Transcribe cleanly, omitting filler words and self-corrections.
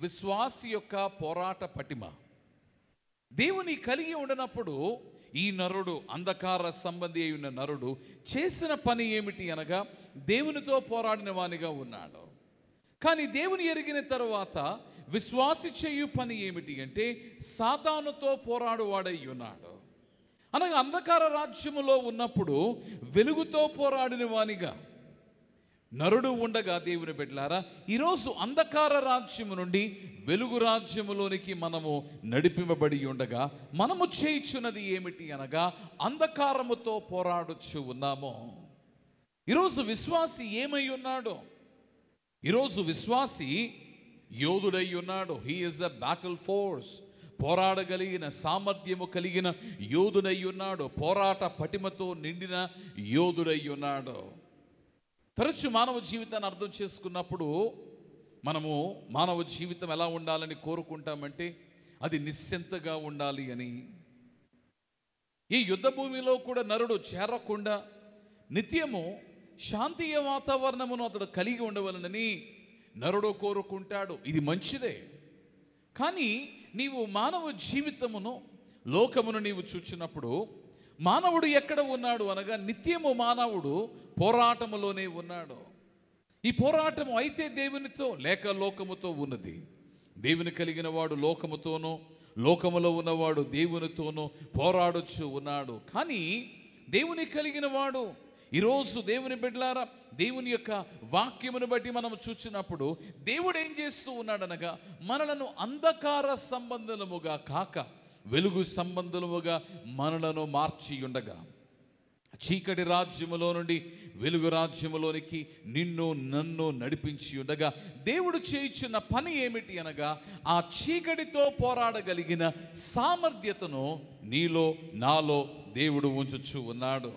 విశ్వాసి యొక్క పోరాట పటిమ. దేవుని కలిగి ఉండనప్పుడు ఈ నరుడు, అంధకార సంబంధి అయి ఉన్న నరుడు చేసిన పని ఏమిటి అనగా దేవునితో పోరాడిన వానిగా ఉన్నాడు. కానీ దేవుని ఎరిగిన తరువాత విశ్వాసి చేయు పని ఏమిటి అంటే సాతానుతో పోరాడువాడై ఉన్నాడు. అనగా అంధకార రాజ్యములో ఉన్నప్పుడు వెలుగుతో పోరాడిన వానిగా నరుడు ఉండగా, దేవుని బిడ్డలారా, ఈరోజు అంధకార రాజ్యము నుండి వెలుగు రాజ్యములోనికి మనము నడిపింపబడి ఉండగా మనము చేయుచున్నది ఏమిటి అనగా అంధకారముతో పోరాడుచు ఉన్నాము. ఈరోజు విశ్వాసి ఏమై ఉన్నాడో, ఈరోజు విశ్వాసి యోధుడై ఉన్నాడు. He is a battle force. పోరాడగలిగిన సామర్థ్యము కలిగిన యోధుడై ఉన్నాడు. పోరాట పటిమతో నిండిన యోధుడై ఉన్నాడు. తరచు మానవ జీవితాన్ని అర్థం చేసుకున్నప్పుడు మనము మానవ జీవితం ఎలా ఉండాలని కోరుకుంటామంటే అది నిశ్చింతగా ఉండాలి అని. ఈ యుద్ధ భూమిలో కూడా నరుడు చేరకుండా నిత్యము శాంతీయ వాతావరణమును అతడు కలిగి ఉండవలనని నరుడు కోరుకుంటాడు. ఇది మంచిదే. కానీ నీవు మానవ జీవితమును, లోకమును నీవు చూచినప్పుడు మానవుడు ఎక్కడ ఉన్నాడు అనగా నిత్యము మానవుడు పోరాటములోనే ఉన్నాడు. ఈ పోరాటము అయితే దేవునితో లేక లోకముతో ఉన్నది. దేవుని కలిగిన వాడు లోకముతోనూ, లోకములో ఉన్నవాడు దేవునితోనూ పోరాడుచు ఉన్నాడు. కానీ దేవుని కలిగిన వాడు, ఈరోజు దేవుని బిడ్డలారా, దేవుని యొక్క వాక్యమును బట్టి మనం చూచినప్పుడు దేవుడు ఏం చేస్తూ ఉన్నాడనగా మనలను అంధకార సంబంధముగా కాక వెలుగు సంబంధముగా మనలను మార్చి ఉండగా, చీకటి రాజ్యములో నుండి వెలుగు రాజ్యములోనికి నిన్ను నన్ను నడిపించి ఉండగా దేవుడు చేయుచున్న పని ఏమిటి అనగా ఆ చీకటితో పోరాడగలిగిన సామర్థ్యతను నీలో నాలో దేవుడు ఉంచుచూ ఉన్నాడు.